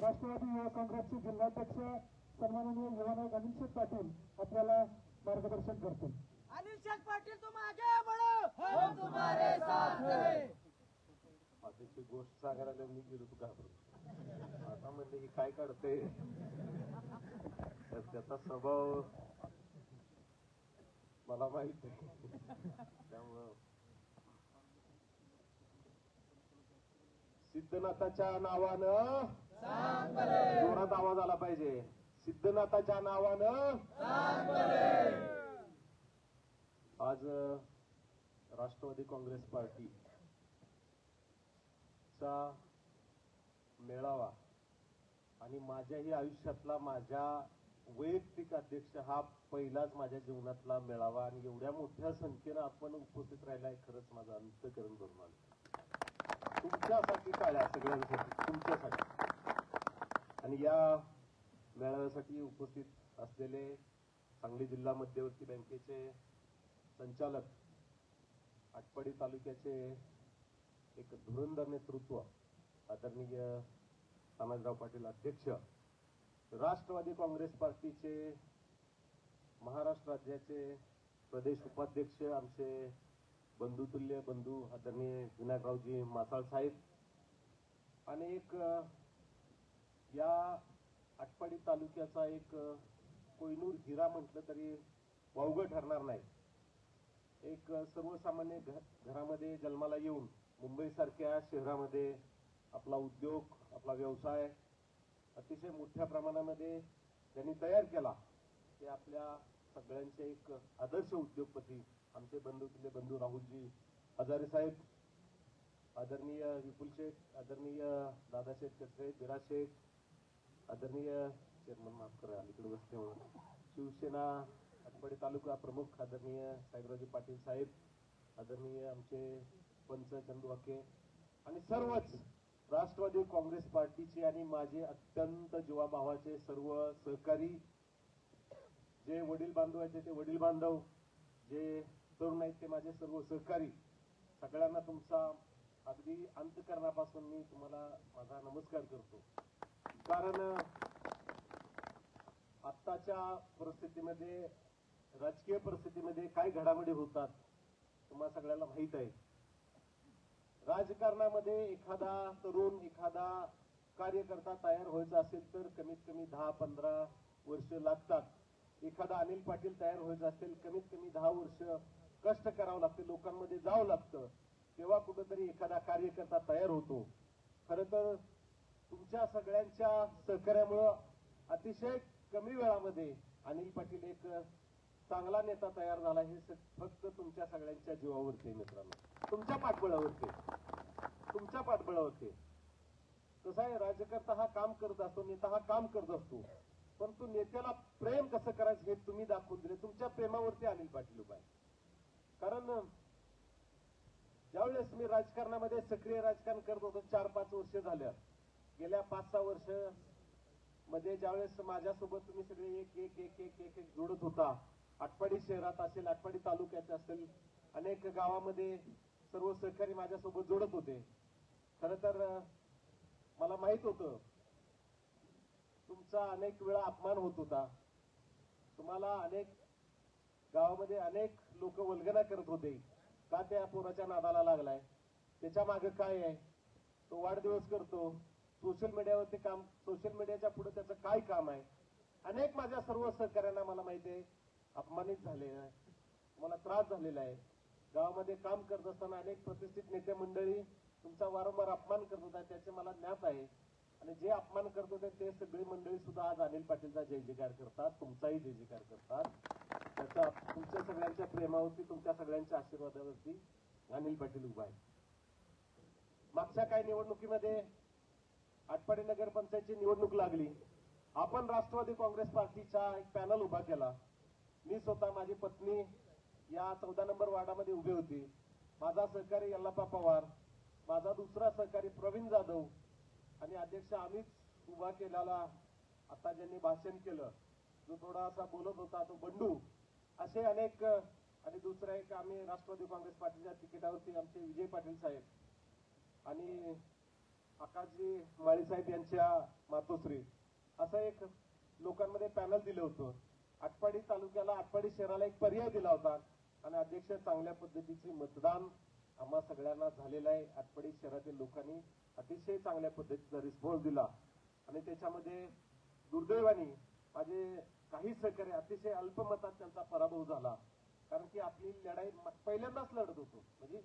राष्ट्रवादी युवक काँग्रेसचे जिल्हाध्यक्ष सन्माननीय युवानायक अनिल शेठ पाटील आपल्याला मार्गदर्शन करतील। अनिल शेठ पाटील तुम आगे बढ़ो, हम तुम्हारे साथ हैं। त्याची गोष्ट सांगायला मी गेलो तू घाबरून आता म्हणले की काय काढते तर त्याचा स्वभाव मला माहित आहे त्यामुळं सिद्धनाथाच्या नावानं जोरात आवाज आला पाहिजे। सिद्धनाथाच्या नावानं आज राष्ट्रवादी काँग्रेस पार्टी चा मेळावा आणि माझ्याही आयुष्यातला माझ्या वैयक्तिक अध्यक्ष हा पहिलाच माझ्या जीवनातला मेळावा आणि एवढ्या मोठ्या संख्येनं आपण उपस्थित राहिलाय खरंच माझं अंतःकरण भरून आलं। तुमच्यासाठी काळ्या सगळ्यांसाठी तुमच्यासाठी आणि या मेळाव्यासाठी उपस्थित असलेले सांगली जिल्हा मध्यवर्ती बँकेचे संचालक आटपाडी तालुक्याचे एक धुरंधर नेतृत्व आदरणीय तानाजीराव पाटील अध्यक्ष, राष्ट्रवादी काँग्रेस पार्टीचे महाराष्ट्र राज्याचे प्रदेश उपाध्यक्ष आमचे बंधुतुल्य बंधू आदरणीय विनायकरावजी मासाळ साहेब आणि एक या आटपाडी तालुक्याचा एक कोयनूर हिरा म्हटलं तरी वावगं ठरणार नाही। एक सर्वसामान्य घरामध्ये जन्माला येऊन मुंबईसारख्या शहरामध्ये आपला उद्योग आपला व्यवसाय अतिशय मोठ्या प्रमाणामध्ये त्यांनी तयार केला। ते आपल्या सगळ्यांचे एक आदर्श उद्योगपती आमचे बंधुतुल्य बंधू राहुलजी हजारे साहेब, आदरणीय विपुल शेठ, आदरणीय दादाशेठ कचरे, बिरा शेठ, आदरणीय चेअरमन माफ करा अलीकडे बसते म्हणून शिवसेना आटपाडी तालुका प्रमुख आदरणीय साहेबरावजी पाटील साहेब, आदरणीय आमचे पंच चंदू वाके आणि सर्वच राष्ट्रवादी काँग्रेस पार्टीचे आणि माझे अत्यंत जीवाभावाचे सर्व सहकारी, जे वडील बांधव आहेत ते वडील बांधव, जे तरुण आहेत ते माझे सर्व सहकारी, सगळ्यांना तुमचा अगदी अंतःकरणापासून मी तुम्हाला माझा नमस्कार करतो। कारण आत्ताच्या परिस्थितीमध्ये राजकीय परिस्थितीमध्ये काय घडामोडी होतात तुम्हाला सगळ्यांना माहित आहे। राजकारणामध्ये एखादा तरुण एखादा कार्यकर्ता तयार व्हायचा असेल तर कमीत कमी 10-15 वर्ष लागतात। एखादा अनिल पाटील तयार व्हायचा असेल कमीत कमी 10 वर्ष कष्ट करावं लागते, लोकांमध्ये जावं लागतं, तेव्हा कुठेतरी एखादा कार्यकर्ता तयार होतो। खरं तर तुमच्या सगळ्यांच्या सहकार्यामुळं अतिशय कमी वेळामध्ये अनिल पाटील एक चांगला नेता तयार झाला। हे फक्त तुमच्या सगळ्यांच्या जीवावरती मित्रांनो, तुमच्या पाठबळावरती, तुमच्या पाठबळावरती। कसं आहे, राजकर्ता हा काम करत असतो, नेता हा काम करत असतो, परंतु नेत्याला प्रेम कसं करायचं हे तुम्ही दाखवून दिले। तुमच्या प्रेमावरती अनिल पाटील उभा आहे। कारण ज्यावेळेस मी राजकारणामध्ये सक्रिय राजकारण करत होतो 4-5 वर्ष झाल्या, गेल्या 5-6 वर्ष मध्ये ज्यावेळेस माझ्यासोबत तुम्ही सगळे एक एक एक एक एक एक जोडत होता, आटपाडी शहरात असेल, आटपाडी तालुक्यात असेल, अनेक गावामध्ये सर्व सहकारी माझ्यासोबत जोडत होते। खरं तर मला माहित होतं तुमचा अनेक वेळा अपमान होत होता, तुम्हाला अनेक गावामध्ये अनेक लोक वल्गना करत होते, का त्या पोराच्या नादाला लागलाय, त्याच्या मागे काय आहे, तो वाढदिवस करतो, सोशल मीडियावरती काम, सोशल मीडियाच्या पुढे त्याचं काय काम आहे। अनेक माझ्या सर्व सहकार्यांना मला माहिती आहे अपमानित झालेला आहे, मला त्रास झालेला आहे। गावामध्ये काम करत असताना अनेक प्रतिष्ठित नेते मंडळी तुमचा वारंवार अपमान करत होता, त्याचे मला ज्ञात आहे। आणि जे अपमान करत होते ते सगळी मंडळी सुद्धा आज अनिल पाटीलचा जय जयकार करतात, तुमचाही जय जयकार करतात। त्याचा तुमच्या सगळ्यांच्या प्रेमावरती, तुमच्या सगळ्यांच्या आशीर्वादावरती अनिल पाटील उभा आहे। मागच्या काही निवडणुकीमध्ये आटपाडी नगर पंचायतची निवडणूक लागली, आपण राष्ट्रवादी काँग्रेस पार्टीचा एक पॅनल उभा केला। मी स्वतः, माझी पत्नी या 14 नंबर वार्डामध्ये उभी होती, माझा सहकारी यल्लाप्पा पवार, माझा दुसरा सहकारी प्रवीण जाधव आणि अध्यक्ष आम्हीच उभा केलेला आता ज्यांनी भाषण केलं, जो थोडासा बोलत होता तो बंडू, असे अनेक, आणि दुसरा एक आम्ही राष्ट्रवादी काँग्रेस पार्टीच्या तिकिटावरती आमचे विजय पाटील साहेब, आणि आकाशजी माळीसाहेब यांच्या मातोश्री असं एक लोकांमध्ये पॅनल दिलं होतं. आटपाडी तालुक्याला, आटपाडी शहराला एक पर्याय दिला होता आणि अध्यक्ष चांगल्या पद्धतीचे मतदान आम्हा सगळ्यांना झालेलं आहे. आटपाडी शहरातील लोकांनी अतिशय चांगल्या पद्धतीचा रिस्पॉन्स दिला आणि त्याच्यामध्ये दुर्दैवाने माझे काही सहकारी अतिशय अल्पमतात त्यांचा पराभव झाला. कारण की आपली लढाई पहिल्यांदाच लढत होतो. म्हणजे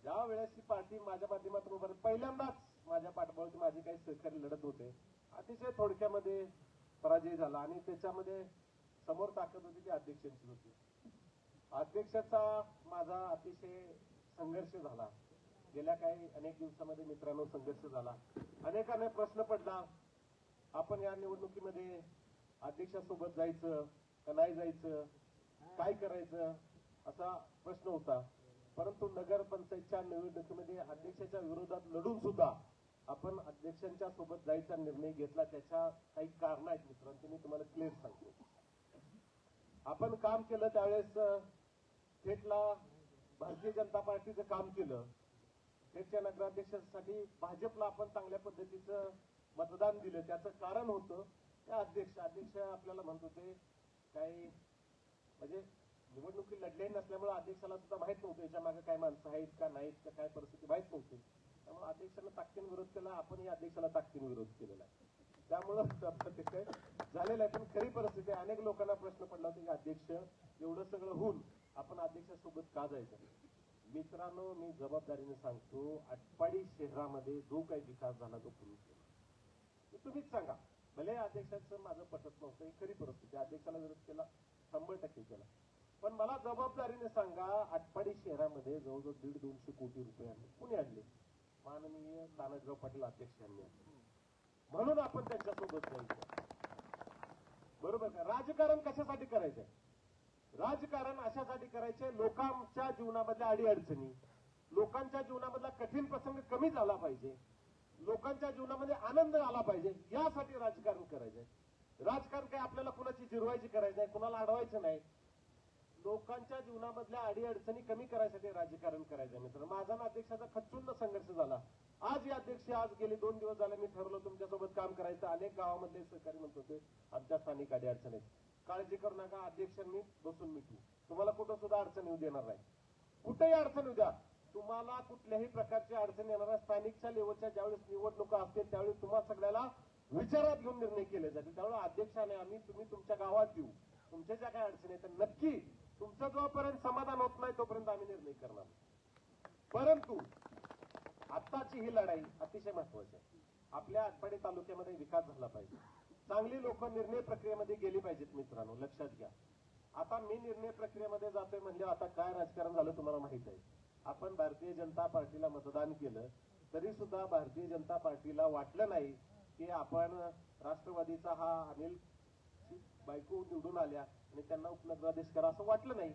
ज्या वेळेस ही पार्टी माझ्या माध्यमातून उभारली पहिल्यांदाच माझ्या पाठबळावरती माझे काही सहकारी लढत होते. अतिशय थोडक्यामध्ये पराजय झाला आणि त्याच्यामध्ये समोर ताकद होती ती अध्यक्षांची होती. अध्यक्षाचा माझा अतिशय संघर्ष झाला. गेल्या काही अनेक दिवसामध्ये मित्रांनो संघर्ष झाला. अनेकांना प्रश्न पडला, आपण या निवडणुकीमध्ये अध्यक्षासोबत जायचं का नाही जायचं, काय करायचं असा प्रश्न होता. परंतु नगरपंचायतच्या निवडणुकीमध्ये अध्यक्षाच्या विरोधात लढून सुद्धा आपण अध्यक्षांच्या सोबत जायचा निर्णय घेतला. त्याच्या काही कारण आहेत मित्रांनो, ते मी तुम्हाला क्लिअर सांगतो. आपण काम केलं त्यावेळेस थेटला भारतीय जनता पार्टीचं काम केलं. थेटच्या नगराध्यक्षासाठी भाजपला आपण चांगल्या पद्धतीचं मतदान दिलं. त्याचं कारण होतं ते अध्यक्ष आपल्याला म्हणत होते काही म्हणजे निवडणुकी लढले नसल्यामुळे अध्यक्षाला सुद्धा माहित नव्हतं याच्या मागे काय माणसं आहेत का नाहीत का काय परिस्थिती माहित नव्हती. त्यामुळे अध्यक्षांना ताकदीने विरोध केला. आपण या अध्यक्षाला ताकदीने विरोध केलेला आहे. त्यामुळं ते काय झालेलं आहे. पण खरी परिस्थिती अनेक लोकांना प्रश्न पडला होता की अध्यक्ष एवढं सगळं होऊन आपण अध्यक्षासोबत का जायचं. मित्रांनो मी जबाबदारीने सांगतो, आटपाडी शहरामध्ये जो काही विकास झाला तो पूर्ण केला. तुम्हीच सांगा. भले अध्यक्षाचं माझं पटत नव्हतं, ही खरी परिस्थिती. अध्यक्षाला विरोध केला 100% केला. पण मला जबाबदारीने सांगा, आटपाडी शहरामध्ये जवळजवळ 150-200 कोटी रुपये आणले. कुणी आणले? माननीय तानाजीराव पाटील अध्यक्ष यांनी आणले. म्हणून आपण त्यांच्यासोबत जायचं. बरोबर का? राजकारण कशासाठी करायचंय? राजकारण अशासाठी करायचंय लोकांच्या जीवनामधल्या अडीअडचणी, लोकांच्या जीवनामधला कठीण प्रसंग कमी झाला पाहिजे, लोकांच्या जीवनामध्ये आनंद आला पाहिजे, यासाठी राजकारण करायचंय. राजकारण काय आपल्याला कुणाची जिरवायची करायचं नाही, कुणाला अडवायचं नाही. लोकांच्या जीवनामधल्या अडीअडचणी कमी करायसाठी राजकारण करायचं. मित्र माझा ना अध्यक्षाचा खच्चून संघर्ष झाला. आज हे अध्यक्ष आज गेले 2 दिवस झाले मी ठरवलं तुमच्यासोबत काम करायचं. अनेक गावामधले सहकारी म्हणत होते आमच्या स्थानिक अडीअडचणी आहेत. काळजी करू नका, अध्यक्षांनी बसून मिटू. तुम्हाला कुठं सुद्धा अडचण येऊ देणार नाही. कुठेही अडचण येऊ द्या, तुम्हाला कुठल्याही प्रकारची अडचण येणार नाही. स्थानिकच्या लेवलच्या ज्यावेळेस निवडणुका असतील त्यावेळेस तुम्हाला सगळ्याला विचारात घेऊन निर्णय केले जातील. त्यामुळे अध्यक्षाने आम्ही तुम्ही तुमच्या गावात येऊ, तुमच्या ज्या काही अडचणी आहेत तर नक्की तुमचं जोपर्यंत समाधान होत नाही तोपर्यंत आम्ही निर्णय करणार. परंतु आत्ताची ही लढाई अतिशय महत्वाची आहे. आपल्या आटपाडी तालुक्यामध्ये विकास झाला पाहिजे. चांगली लोक निर्णय प्रक्रियेमध्ये गेली पाहिजेत. मित्रांनो लक्षात घ्या, आता मी निर्णय प्रक्रियेमध्ये जातोय म्हणजे आता काय राजकारण झालं तुम्हाला माहित आहे. आपण भारतीय जनता पार्टीला मतदान केलं तरी सुद्धा भारतीय जनता पार्टीला वाटलं नाही की आपण राष्ट्रवादीचा हा अनिल बायको निवडून आल्या आणि त्यांना उपनगराध्यक्ष करा असं वाटलं नाही.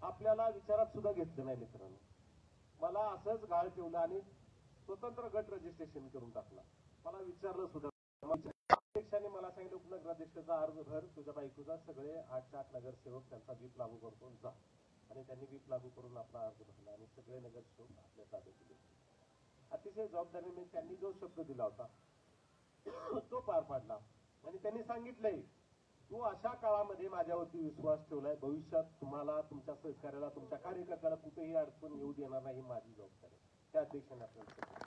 आपल्याला विचारात सुद्धा घेतलं नाही. मित्रांनो मला असंच गाळ ठेवलं आणि स्वतंत्र गट रजिस्ट्रेशन करून टाकला. मला विचारलं सुद्धा. अध्यक्षाने मला सांगितलं उपनगराध्यक्षाचा अर्ज भर, तुझ्या बायकोचा सगळे 8 नगरसेवक त्यांचा व्हीप लागू करतो जा. आणि त्यांनी व्हीप लागू करून आपला अर्ज भरला आणि सगळे नगरसेवक आपल्या ताब्यात दिले. अतिशय जबाबदारीने त्यांनी जो शब्द दिला होता तो पार पाडला. आणि त्यांनी सांगितलंय तू अशा काळामध्ये माझ्यावरती विश्वास ठेवलाय, भविष्यात तुम्हाला तुमच्या सहकार्याला तुमच्या कार्यकर्त्याला कुठेही अडचण येऊ देणार नाही, माझी जबाबदारी. त्या अध्यक्षांनी आपल्याला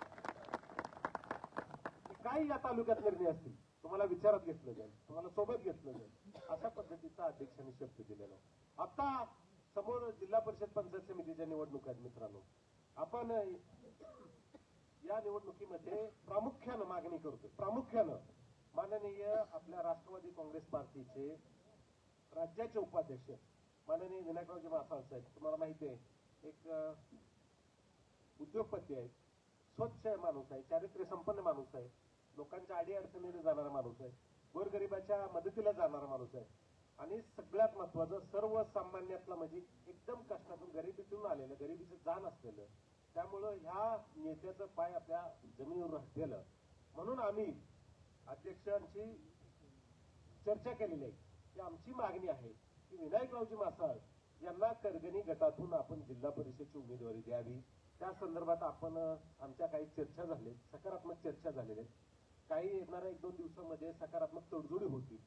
काही या तालुक्यात निर्णय असतील तुम्हाला विचारात घेतलं जाईल, तुम्हाला सोबत घेतलं जाईल, अशा पद्धतीचा अध्यक्षांनी शब्द दिलेला. आता समोर जिल्हा परिषद पंचायत समितीच्या निवडणुका आहेत. मित्रांनो आपण या निवडणुकीमध्ये प्रामुख्यानं मागणी करतोय, प्रामुख्यानं माननीय आपल्या राष्ट्रवादी काँग्रेस पार्टीचे राज्याचे उपाध्यक्ष माननीय विनायकरावजी मासाळ साहेब, तुम्हाला माहिती आहे एक उद्योगपती आहे, स्वच्छ माणूस आहे, चारित्र्य संपन्न माणूस आहे, लोकांच्या अडीअडचणीला जाणारा माणूस आहे, गोरगरिबाच्या मदतीला जाणारा माणूस आहे आणि सगळ्यात महत्वाचं सर्वसामान्यातला म्हणजे एकदम कष्टातून गरिबीतून आलेलं, गरिबीचं जाण असलेलं. त्यामुळं ह्या नेत्याचं पाय आपल्या जमिनीवर राहिलेलं. म्हणून आम्ही अध्यक्षांची चर्चा केलेली आहे की आमची मागणी आहे की विनायकरावजी मासाळ यांना करगणी गटातून आपण जिल्हा परिषदेची उमेदवारी द्यावी. त्या संदर्भात आपण आमच्या काही चर्चा झाल्या, सकारात्मक चर्चा झालेल्या आहेत. काही येणाऱ्या 1-2 दिवसामध्ये सकारात्मक तडजोडी होती.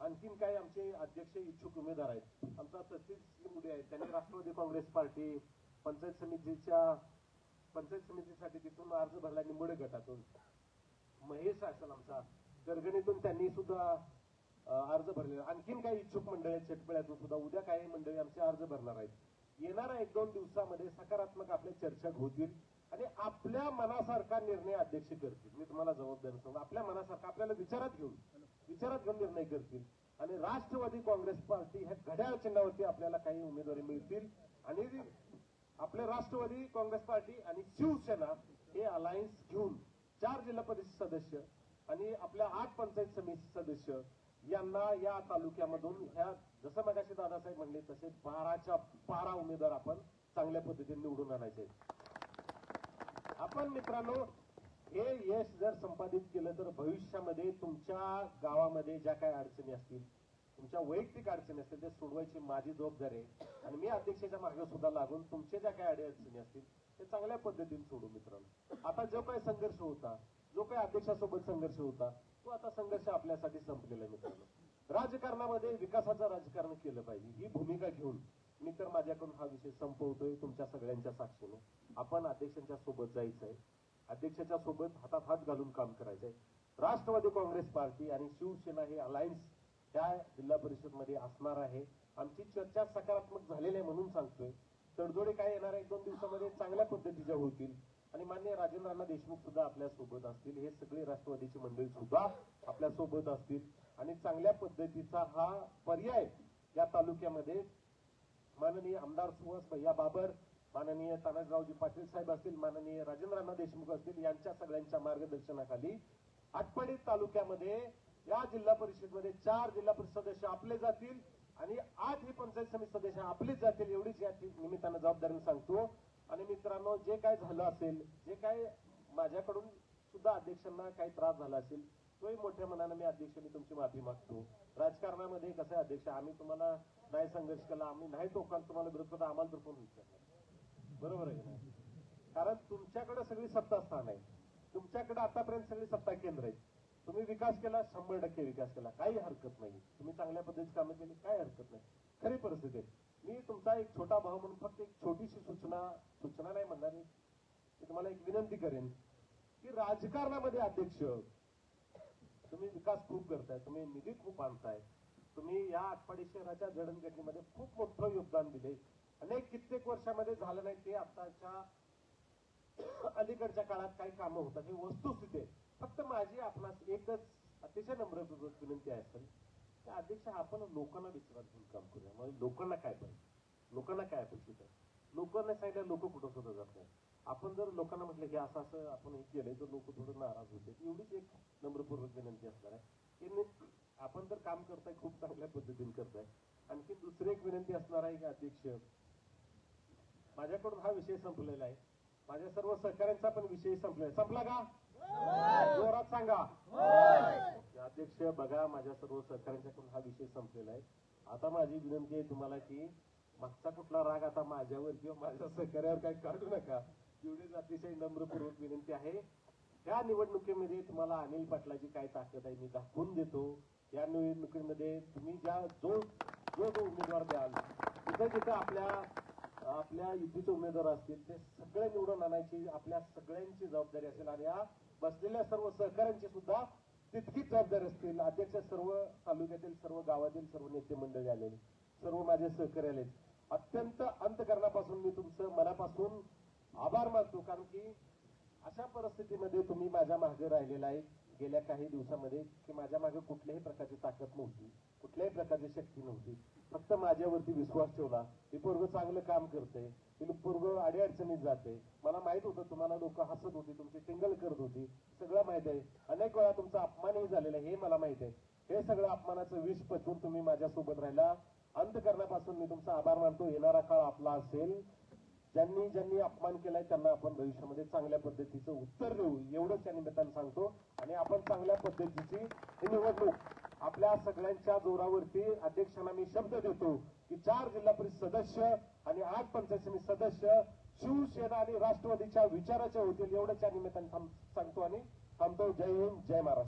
आणखीन काही आमचे अध्यक्ष इच्छुक उमेदवार आहेत. आमचा सतीश लिंबुडे आहेत, त्यांनी राष्ट्रवादी काँग्रेस पार्टी पंचायत समितीसाठी तिथून अर्ज भरला निंबोडे गटातून. महेश असेल आमचा गरगणीतून, त्यांनी सुद्धा अर्ज भरले. आणखीन काही इच्छुक मंडळी आहेत शेतकऱ्यातून सुद्धा. उद्या काही मंडळी आमचे अर्ज भरणार आहेत. येणाऱ्या 1-2 दिवसामध्ये सकारात्मक आपल्या चर्चा होतील आणि आपल्या मनासारखा निर्णय अध्यक्ष करतील. मी तुम्हाला जबाबदारी सांगतो, आपल्या मनासारखा आपल्याला विचारात घेऊन निर्णय करतील. आणि राष्ट्रवादी काँग्रेस पार्टी ह्या घड्याळ चिन्हावरती आपल्याला काही उमेदवारी मिळतील आणि आपले राष्ट्रवादी काँग्रेस पार्टी आणि शिवसेना हे अलायन्स घेऊन 4 जिल्हा परिषद सदस्य आणि आपल्या 8 पंचायत समिती सदस्य यांना या तालुक्यामधून ह्या जसं मगाशी दादासाहेब म्हणले तसे 12च्या 12 उमेदवार आपण चांगल्या पद्धतीने निवडून आणायचे. आपण मित्रांनो हे यश जर संपादित केलं तर भविष्यामध्ये तुमच्या गावामध्ये ज्या काही अडचणी असतील, तुमच्या वैयक्तिक अडचणी असतील, ते सोडवायची माझी जबाबदारी आहे. आणि मी अध्यक्षाच्या मागे सुद्धा लागून तुमच्या ज्या काही अडचणी असतील ते चांगल्या पद्धतीने सोडू. मित्रांनो, आता जो काही संघर्ष होता, जो काही अध्यक्षासोबत संघर्ष होता, तो आता संघर्ष आपल्यासाठी संपलेला आहे. मित्रांनो, राजकारणामध्ये विकासाचं राजकारण केलं पाहिजे ही भूमिका घेऊन मी तर माझ्याकडून हा विषय संपवतोय. तुमच्या सगळ्यांच्या साक्षीने आपण अध्यक्षांच्या सोबत जायचंय, अध्यक्षाच्या सोबत हातात हात घालून काम करायचंय. राष्ट्रवादी काँग्रेस पार्टी आणि शिवसेना हे अलायन्स त्या जिल्हा परिषद मध्ये असणार आहे. आमची चर्चा सकारात्मक झालेली आहे म्हणून सांगतोय. तडजोडी काय येणार 1-2 दिवसामध्ये चांगल्या पद्धतीच्या होतील आणि माननीय राजेंद्र देशमुख सुद्धा आपल्या सोबत असतील. हे सगळे राष्ट्रवादीची मंडळी सुद्धा आपल्या सोबत असतील आणि चांगल्या पद्धतीचा हा पर्याय या तालुक्यामध्ये माननीय आमदार सुहास भैया बाबर, माननीय तानाजीरावजी पाटील साहेब असतील, माननीय राजेंद्र देशमुख असतील, यांच्या सगळ्यांच्या मार्गदर्शनाखाली आटपाडी तालुक्यामध्ये या जिल्हा परिषदमध्ये 4 जिल्हा परिषद सदस्य आपले जातील आणि 8 ही पंचायत समिती सदस्य आपलेच जातील. एवढीच या निमित्तानं जबाबदारीने सांगतो. आणि मित्रांनो, जे काय झालं असेल, जे काय माझ्याकडून सुद्धा अध्यक्षांना काही त्रास झाला असेल, तोही मोठ्या मनानं मी अध्यक्षांनी तुमची माफी मागतो. राजकारणामध्ये कसं आहे अध्यक्ष, आम्ही तुम्हाला नाही संघर्ष केला, आम्ही नाही टोकाला तुम्हाला विरोध करतो, आम्हाला तर कोण विचारणार, बरोबर आहे ना? कारण तुमच्याकडे सगळी सत्तास्थान आहे, तुमच्याकडे आतापर्यंत सगळी सत्ता केंद्र आहेत. तुम्ही विकास केला, 100% विकास केला, काही हरकत नाही. तुम्ही चांगल्या पद्धतीची कामं केली, काही हरकत नाही. खरी परिस्थिती आहे. मी तुमचा एक छोटा भाऊ म्हणून फक्त एक छोटीशी सूचना नाही म्हणणार, मी तुम्हाला एक विनंती करेन की राजकारणामध्ये अध्यक्ष तुम्ही विकास खूप करताय, तुम्ही निधी खूप आणताय, तुम्ही या आटपाडी शहराच्या जडणघडणीमध्ये खूप मोठं योगदान दिले. अनेक कित्येक वर्षामध्ये झालं नाही ते आताच्या अलीकडच्या काळात काही कामं होतात, ही वस्तुस्थिती आहे. फक्त माझी आपणास एकच अतिशय नम्र विनंती असेल की अध्यक्ष आपण लोकांना विश्वास घेऊन काम करूया. म्हणजे लोकांना काय पाहिजे, लोकांना काय अपेक्षित आहे, लोकांना सांगितलं लोक कुठं सुद्धा जात नाही. आपण जर लोकांना म्हटलं की असं असं आपण हे केलंय तर लोक थोडं नाराज होते. एवढीच एक नम्रपूर्वक विनंती असणार आहे की आपण तर काम करताय, खूप चांगल्या पद्धतीने करताय. आणखी दुसरी एक विनंती असणार आहे की अध्यक्ष, माझ्याकडून हा विषय संपलेला आहे, माझ्या सर्व सहकाऱ्यांचा पण विषय संपला का? जोरात सांगा. अध्यक्ष बघा, माझ्या सर्व सहकाऱ्यांच्याकडून हा विषय संपलेला आहे. आता माझी विनंती आहे तुम्हाला की मागचा कुठला राग आता माझ्यावर किंवा माझ्या सहकार्यावर काही काढू नका. एवढीच अतिशय नम्रपूर्वक विनंती आहे. त्या निवडणुकीमध्ये तुम्हाला अनिल पाटलाची काय ताकद आहे मी दाखवून देतो. या निवडणुकीमध्ये तुम्ही जो उमेदवार द्याल, जिथं आपल्या युतीचे उमेदवार असतील ते सगळे निवडून आणायची आपल्या सगळ्यांची जबाबदारी असेल आणि या बसलेल्या सर्व सहकाऱ्यांची सुद्धा तितकीच जबाबदारी असतील. अध्यक्ष सर्व तालुक्यातील, सर्व गावातील सर्व नेते मंडळी आलेले, सर्व माझे सहकारी आले, अत्यंत अंतःकरणापासून मी तुमचं मनापासून आभार मानतो. कारण की अशा परिस्थितीमध्ये तुम्ही माझ्या मागे राहिलेला आहे गेल्या काही दिवसामध्ये की माझ्या मागे कुठल्याही प्रकारची ताकद नव्हती, कुठल्याही प्रकारची शक्ती नव्हती. फक्त माझ्यावरती विश्वास ठेवला. ही पोरग चांगलं काम करते, ही पोरग अडीअडचणीत जाते. मला माहित होतं तुम्हाला लोक हसत होती, तुमची टिंगल करत होती, सगळं माहित आहे. अनेक वेळा तुमचा अपमानही झालेला आहे हे मला माहित आहे. हे सगळं अपमानाचं विष पचवून तुम्ही माझ्यासोबत राहिला. अंतःकरणापासून मी तुमचा आभार मानतो. येणारा काळ आपला असेल. ज्यांनी अपमान केलाय त्यांना आपण भविष्यामध्ये चांगल्या पद्धतीचं उत्तर देऊ, एवढंच या निमित्तानं सांगतो. आणि आपण चांगल्या पद्धतीची ही निवडणूक आपल्या सगळ्यांच्या जोरावरती अध्यक्षांना मी शब्द देतो की 4 जिल्हा परिषद सदस्य आणि 8 पंचायत समिती सदस्य शिवसेना आणि राष्ट्रवादीच्या विचाराचे होतील एवढंच या निमित्ताने सांगतो आणि थांबतो. जय हिंद, जय महाराष्ट्र.